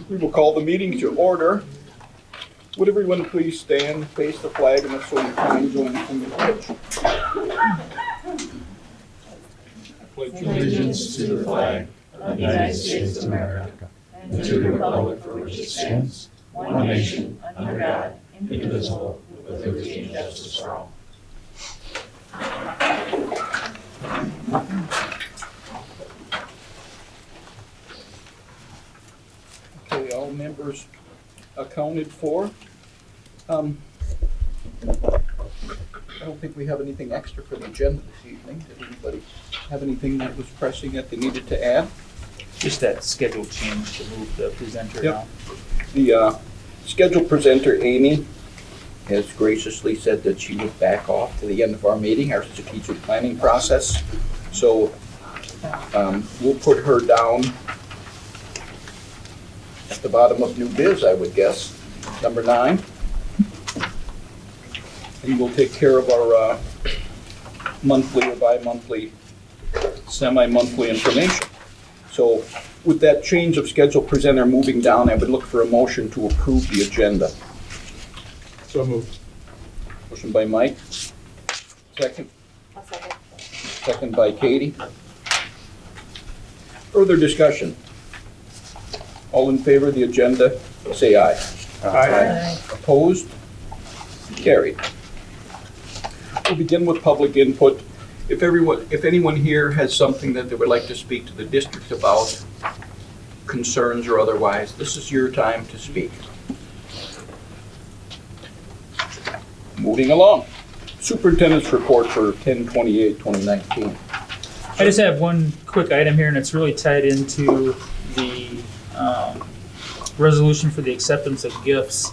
We will call the meeting to order. Would everyone please stand, face the flag, and let's join in the pledge. I pledge allegiance to the flag of the United States of America and to the republic for which it stands, one nation, under God, indivisible, with liberty and justice for all. Okay, all members accounted for. I don't think we have anything extra for the agenda this evening. Did anybody have anything that was pressing that they needed to add? Just that schedule change to move the presenter now. The scheduled presenter, Amy, has graciously said that she would back off to the end of our meeting, our strategic planning process. So we'll put her down at the bottom of new biz, I would guess, number 9. And we'll take care of our monthly or bi-monthly, semi-monthly information. So with that change of schedule presenter moving down, I would look for a motion to approve the agenda. So moved. Motion by Mike. Second. I'll second. Second by Katie. Further discussion? All in favor of the agenda, say aye. Aye. Opposed? Carried. We'll begin with public input. If anyone here has something that they would like to speak to the district about, concerns or otherwise, this is your time to speak. Moving along. Superintendents Report for 10/28/2019. I just have one quick item here, and it's really tied into the resolution for the acceptance of gifts.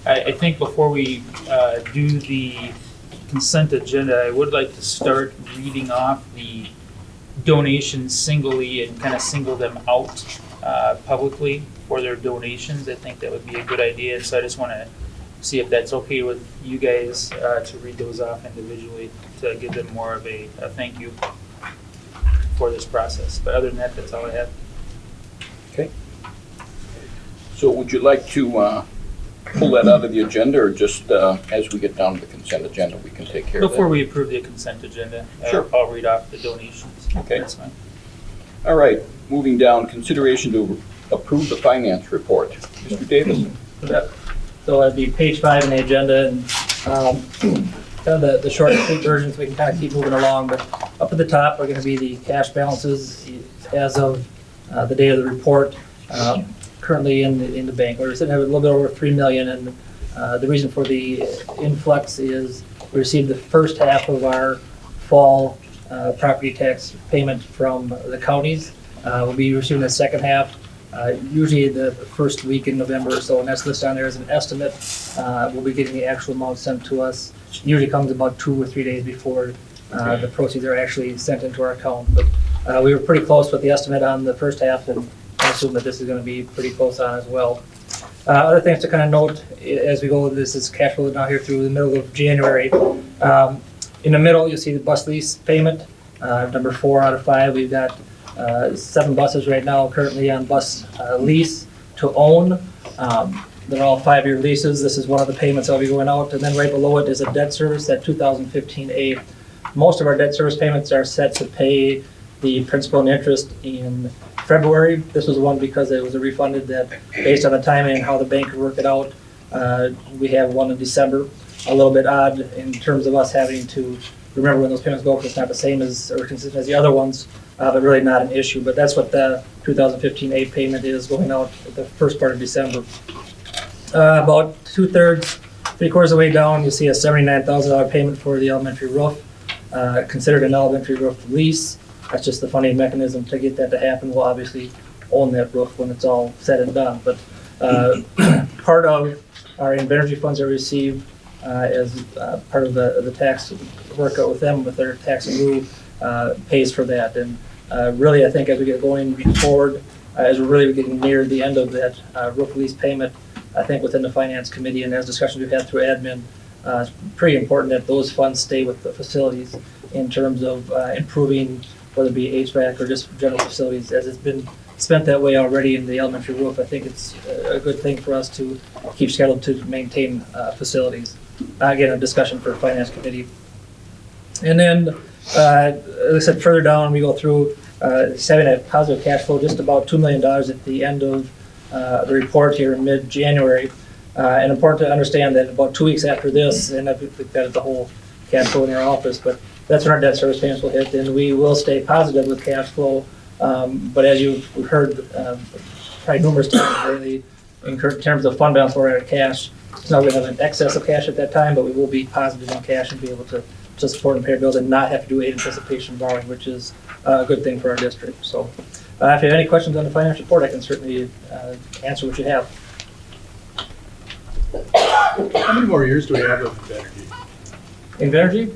I think before we do the consent agenda, I would like to start reading off the donations singly and kind of single them out publicly for their donations. I think that would be a good idea, so I just want to see if that's okay with you guys to read those off individually to give them more of a thank you for this process. But other than that, that's all I have. Okay. So would you like to pull that out of the agenda, or just as we get down to the consent agenda, we can take care of that? Before we approve the consent agenda, Sure. I'll read off the donations. Okay. That's fine. All right, moving down, consideration to approve the finance report. Mr. Davis? Yep. So that'd be page 5 in the agenda, and kind of the short and sweet version, so we can kind of keep moving along. But up at the top are going to be the cash balances as of the day of the report. Currently in the bank, we're sitting at a little bit over $3 million, and the reason for the influx is we received the first half of our fall property tax payment from the counties. We'll be receiving the second half. Usually the first week in November or so, and that's listed on there as an estimate. We'll be getting the actual amount sent to us. Usually comes about 2 or 3 days before the proceeds are actually sent into our account. But we were pretty close with the estimate on the first half, and I assume that this is going to be pretty close on as well. Other things to kind of note as we go, this is cash flow now here through the middle of January. In the middle, you'll see the bus lease payment, number 4 out of 5. We've got 7 buses right now currently on bus lease to own. They're all 5-year leases. This is one of the payments that will be going out. And then right below it is a debt service, that 2015A. Most of our debt service payments are set to pay the principal and interest in February. This was one because it was a refunded that based on the timing and how the bank could work it out. We have one in December. A little bit odd in terms of us having to remember when those payments go, because it's not the same as or consistent as the other ones. But really not an issue. But that's what the 2015 payment is, going out at the first part of December. About 2/3, 3/4 of the way down, you'll see a $79,000 payment for the elementary roof, considered an elementary roof lease. That's just the funding mechanism to get that to happen. We'll obviously own that roof when it's all said and done. But part of our energy funds that we receive as part of the tax workout with them, with their tax in lieu, pays for that. And really, I think as we get going forward, as we're really getting near the end of that roof lease payment, I think within the finance committee and as discussions we've had through admin, it's pretty important that those funds stay with the facilities in terms of improving, whether it be HVAC or just general facilities, as it's been spent that way already in the elementary roof. I think it's a good thing for us to keep scheduled to maintain facilities. Again, a discussion for Finance Committee. And then, as I said, further down, we go through having a positive cash flow, just about $2 million at the end of the report here in mid-January. And important to understand that about 2 weeks after this, and we've got the whole cash flow in our office, but that's when our debt service payments will hit, and we will stay positive with cash flow. But as you've heard probably numerous times lately, in terms of fund balance, we're at cash. It's not going to have an excess of cash at that time, but we will be positive in cash and be able to support and pay our bills and not have to do aid anticipation borrowing, which is a good thing for our district. So if you have any questions on the finance report, I can certainly answer what you have. How many more years do we have of energy? Invenergy.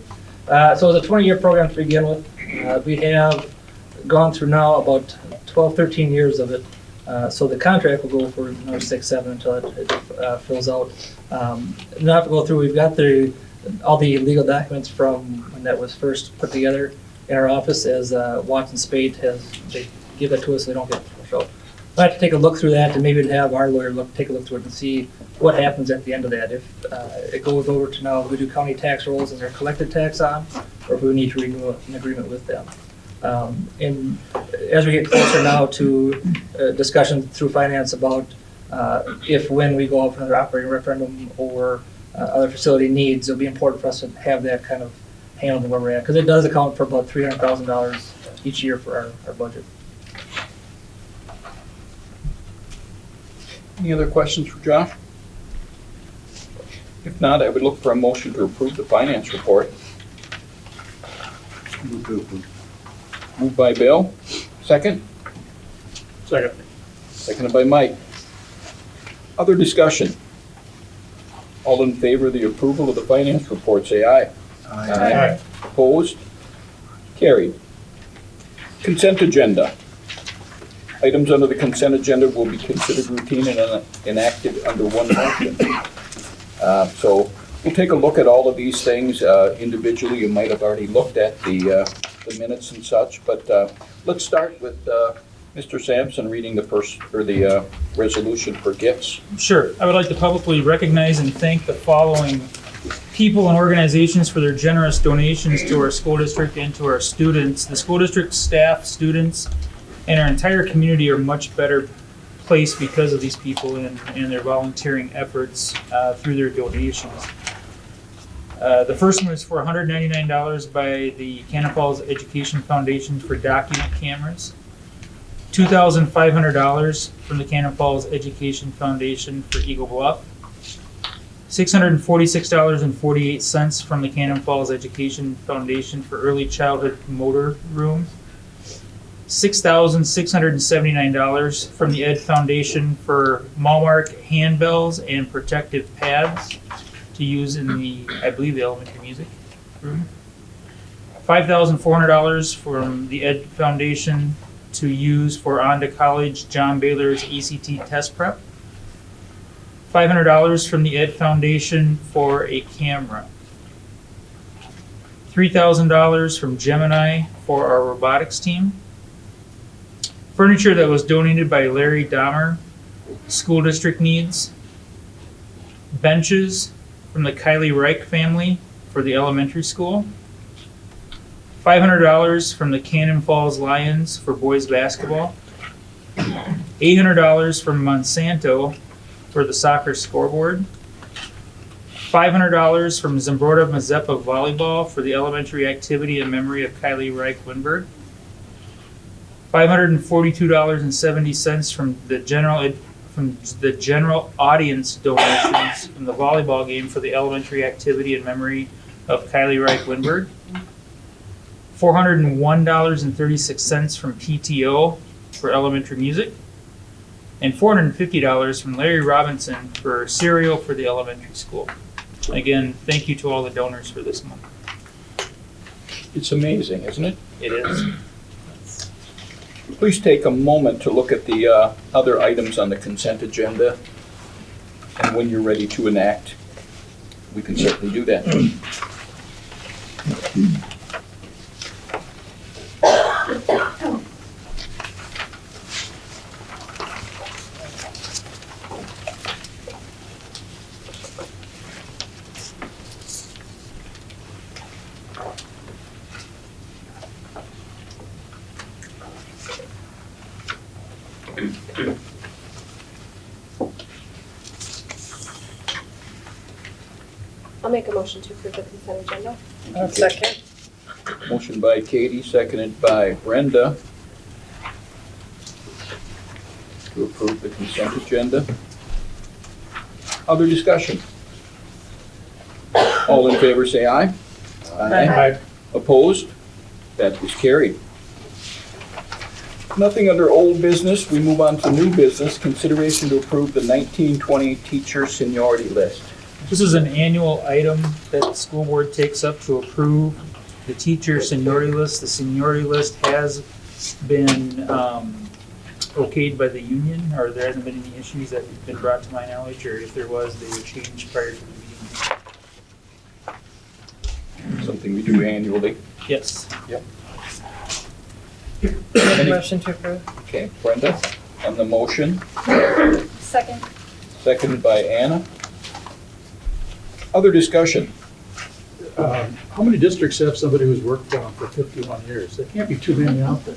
So it's a 20-year program to begin with. We have gone through now about 12, 13 years of it. So the contract will go for another 6, 7 until it fills out. Not have to go through. We've got all the legal documents from when that was first put together in our office, as Watson Spade they give that to us so they don't get so. I have to take a look through that and maybe have our lawyer take a look through it and see what happens at the end of that. If it goes over to now we do county tax rolls and they're collected tax on, or if we need to renew an agreement with them. And as we get closer now to discussion through finance about when we go out for another operating referendum or other facility needs, it'll be important for us to have that kind of handled where we're at, because it does account for about $300,000 each year for our budget. Any other questions for Josh? If not, I would look for a motion to approve the finance report. Move to approve. Moved by Bill. Second? Second. Seconded by Mike. Other discussion? All in favor of the approval of the finance report, say aye. Aye. Opposed? Carried. Consent agenda. Items under the consent agenda will be considered routine and enacted under one motion. So we'll take a look at all of these things individually. You might have already looked at the minutes and such, but let's start with Mr. Sampson reading the resolution for gifts. Sure. I would like to publicly recognize and thank the following people and organizations for their generous donations to our school district and to our students. The school district staff, students, and our entire community are much better placed because of these people and their volunteering efforts through their donations. The first one is for $199 by the Cannon Falls Education Foundation for document cameras. $2,500 from the Cannon Falls Education Foundation for Eagle Bluff. $646.48 from the Cannon Falls Education Foundation for Early Childhood Motor Room. $6,679 from the Ed Foundation for Malmark handbells and protective pads to use in I believe the elementary music room. $5,400 from the Ed Foundation to use for On to College John Baylor's ECT test prep. $500 from the Ed Foundation for a camera. $3,000 from Gemini for our robotics team. Furniture that was donated by Larry Dahmer, school district needs. Benches from the Kylie Reich family for the elementary school. $500 from the Cannon Falls Lions for boys basketball. $800 from Monsanto for the soccer scoreboard. $500 from Zembroda Mazeppa Volleyball for the elementary activity in memory of Kylie Reich Winberg. $542.70 from the general audience donations from the volleyball game for the elementary activity in memory of Kylie Reich Winberg. $401.36 from PTO for elementary music. And $450 from Larry Robinson for cereal for the elementary school. Again, thank you to all the donors for this month. It's amazing, isn't it? It is. Please take a moment to look at the other items on the consent agenda. And when you're ready to enact, we can certainly do that. I'll make a motion to approve the consent agenda. Second. Motion by Katie, seconded by Brenda to approve the consent agenda. Other discussion? All in favor, say aye. Aye. Opposed? That is carried. Nothing under old business. We move on to new business. Consideration to approve the 1920 teacher seniority list. This is an annual item that the school board takes up to approve the teacher seniority list. The seniority list has been okayed by the union, or there hasn't been any issues that have been brought to my knowledge, or if there was, they were changed prior to the meeting. Something we do annually. Yes. Any- Motion to approve. Okay, Brenda, on the motion, Second. seconded by Anna. Other discussion? How many districts have somebody who's worked for them for 51 years? There can't be too many out there.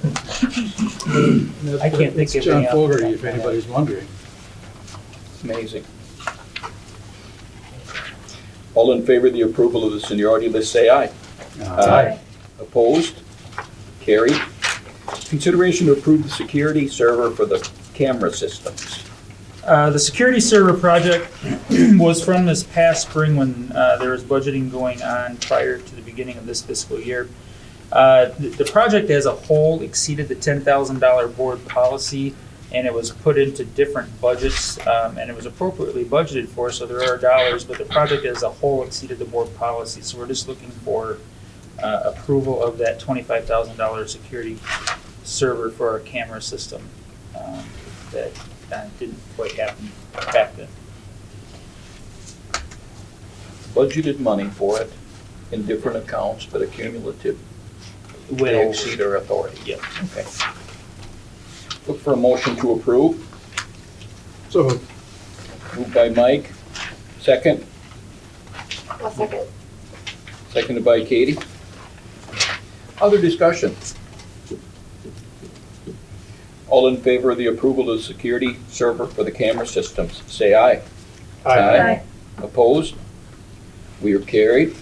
I can't think It's of John any off the Fogarty, top if of my head. anybody's wondering. It's amazing. All in favor of the approval of the seniority list, say aye. Opposed? Carried. Consideration to approve the security server for the camera systems. The security server project was from this past spring when there was budgeting going on prior to the beginning of this fiscal year. The project as a whole exceeded the $10,000 board policy, and it was put into different budgets, and it was appropriately budgeted for, so there are dollars, but the project as a whole exceeded the board policy. So we're just looking for approval of that $25,000 security server for our camera system that didn't quite happen back then. Budgeted money for it in different accounts, but accumulative. They Well, exceed our authority. yeah. Okay. Look for a motion to approve. So, Moved by Mike, second, I'll second. seconded by Katie. Other discussion? All in favor of the approval of the security server for the camera systems, say aye. Opposed? We are carried.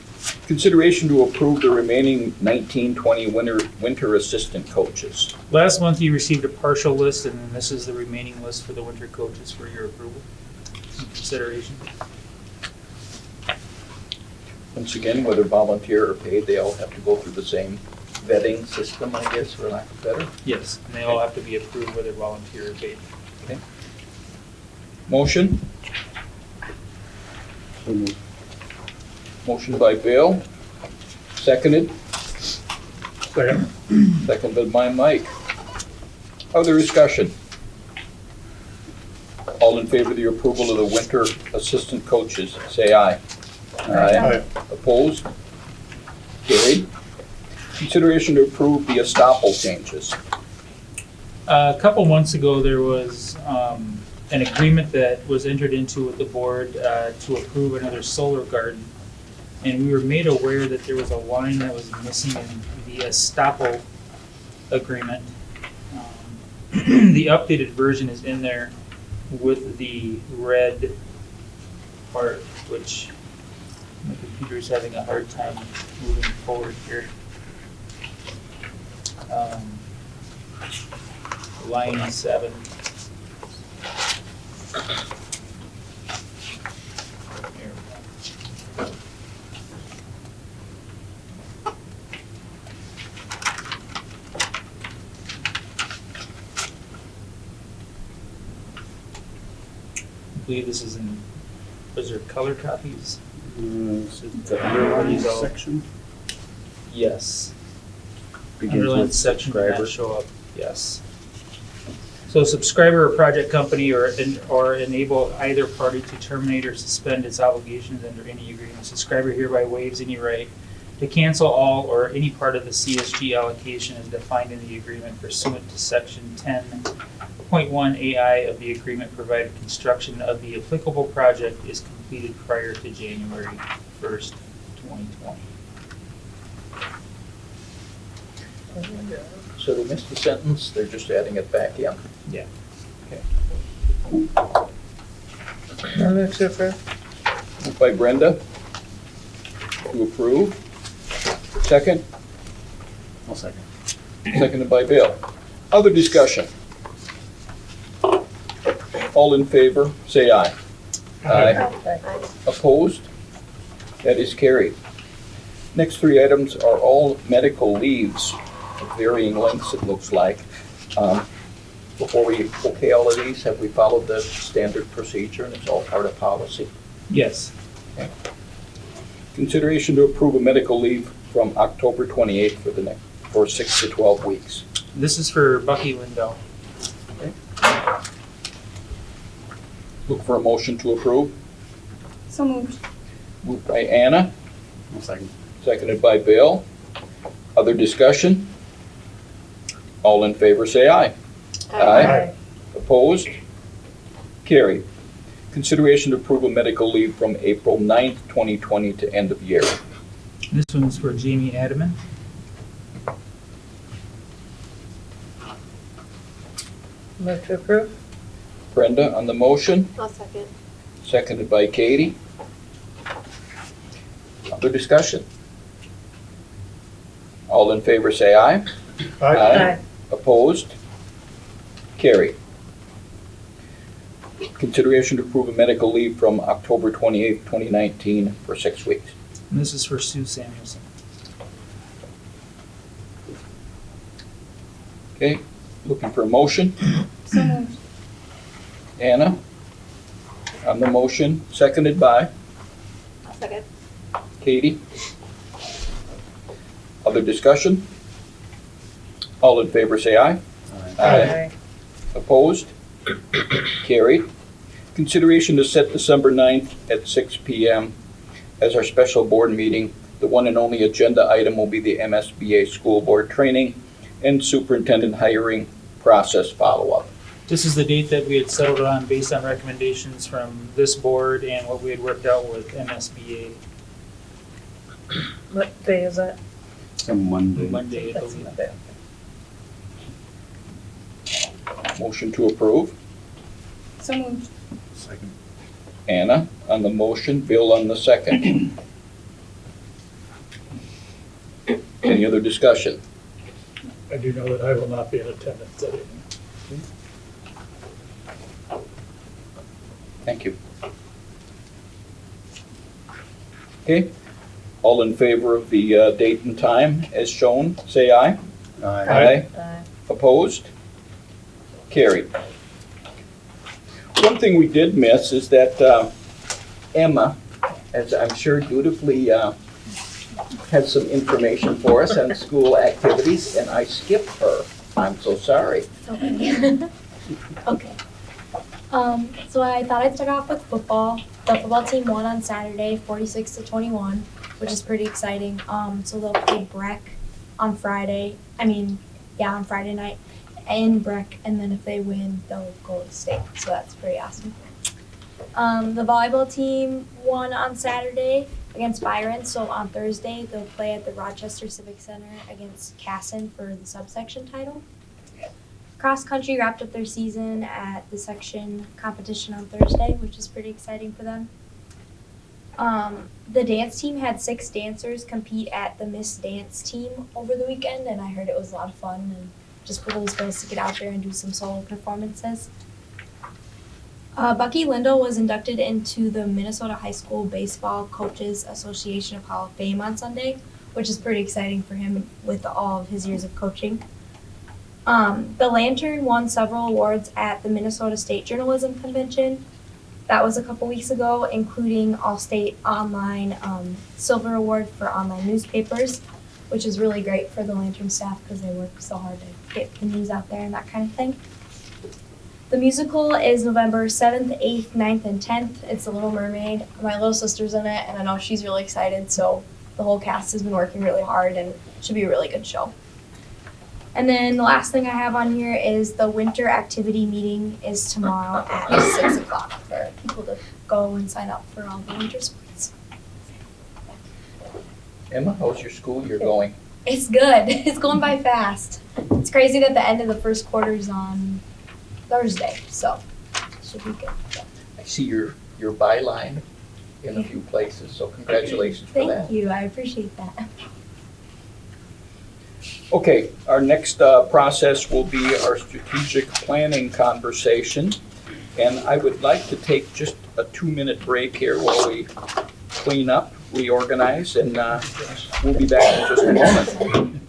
Consideration to approve the remaining 1920 winter assistant coaches. Last month you received a partial list, and then this is the remaining list for the winter coaches for your approval and consideration. Once again, whether volunteer or paid, they all have to go through the same vetting system, I guess, for lack of better. Yes, and they all have to be approved whether volunteer or paid. Motion? Motion by Bill, seconded, second. seconded by Mike. Other discussion? All in favor of the approval of the winter assistant coaches, say aye. Aye. Opposed? Carried. Consideration to approve the estoppel changes. A couple months ago, there was an agreement that was entered into with the board to approve another solar garden. And we were made aware that there was a line that was missing in the estoppel agreement. The updated version is in there with the red part, which my computer is having a hard time moving forward here. Line 7. There we go. I believe this is in, was there color copies? The underlined section Yes. begins Underlined with section will subscriber. not show up, yes. So subscriber or project company or enable either party to terminate or suspend its obligations under any agreement. Subscriber hereby waives any right to cancel all or any part of the CSG allocation as defined in the agreement pursuant to section 10.1 AI of the agreement, provided construction of the applicable project is completed prior to January 1st, 2020. So they missed the sentence, they're just adding it back in. Yeah. I'll move to approve. Moved by Brenda to approve. Second, I'll second. seconded by Bill. Other discussion? All in favor, say aye. Aye. Opposed? That is carried. Next three items are all medical leaves of varying lengths, it looks like. Before we okay all of these, have we followed the standard procedure and it's all part of policy? Yes. Consideration to approve a medical leave from October 28th for 6 to 12 weeks. This is for Bucky Lindo. Look for a motion to approve. So moved. Moved by Anna, I'll second. seconded by Bill. Other discussion? All in favor, say aye. Aye. Opposed? Carried. Consideration to approve a medical leave from April 9th, 2020 to end of year. This one's for Jamie Adaman. Move to approve. Brenda on the motion, I'll second. seconded by Katie. Other discussion? All in favor, say aye. Opposed? Carried. Consideration to approve a medical leave from October 28th, 2019 for 6 weeks. And this is for Sue Samuelson. Okay, looking for a motion. So moved. Anna on the motion, seconded by I'll second. Katie. Other discussion? All in favor, say aye. Aye. Opposed? Carried. Consideration to set December 9th at 6 PM as our special board meeting. The one and only agenda item will be the MSBA school board training and superintendent hiring process follow-up. This is the date that we had settled on based on recommendations from this board and what we had worked out with MSBA. What day is that? It's a Monday. Monday, I That's believe. Monday. Motion to approve. So moved. Second. Anna on the motion, Bill on the second. Any other discussion? I do know that I will not be in attendance that evening. Thank you. Okay, all in favor of the date and time as shown, say aye. Aye. Opposed? Carried. One thing we did miss is that Emma, as I'm sure dutifully has some information for us on school activities, and I skipped her. I'm so sorry. Okay. So I thought I'd start off with football. The football team won on Saturday, 46-21, which is pretty exciting. So they'll play Breck on Friday. On Friday night in Breck, and then if they win, they'll go to state. So that's pretty awesome. The volleyball team won on Saturday against Byron. So on Thursday, they'll play at the Rochester Civic Center against Casson for the subsection title. Cross country wrapped up their season at the section competition on Thursday, which is pretty exciting for them. The dance team had 6 dancers compete at the Miss Dance team over the weekend, and I heard it was a lot of fun and just for those girls to get out there and do some solo performances. Bucky Lindo was inducted into the Minnesota High School Baseball Coaches Association of Hall of Fame on Sunday, which is pretty exciting for him with all of his years of coaching. The Lantern won several awards at the Minnesota State Journalism Convention. That was a couple weeks ago, including All-State Online Silver Award for online newspapers, which is really great for the Lantern staff because they work so hard to get the news out there and that kind of thing. The musical is November 7th, 8th, 9th, and 10th. It's The Little Mermaid. My little sister's in it, and I know she's really excited, so the whole cast has been working really hard, and it should be a really good show. And then the last thing I have on here is the winter activity meeting is tomorrow at 6 o'clock for people to go and sign up for all the winter sports. Emma, how's your school year going? It's good. It's going by fast. It's crazy that the end of the first quarter is on Thursday, so should be good. I see your byline in a few places, so congratulations for that. Thank you, I appreciate that. Okay, our next process will be our strategic planning conversation. And I would like to take just a 2-minute break here while we clean up, reorganize, and we'll be back in just a moment.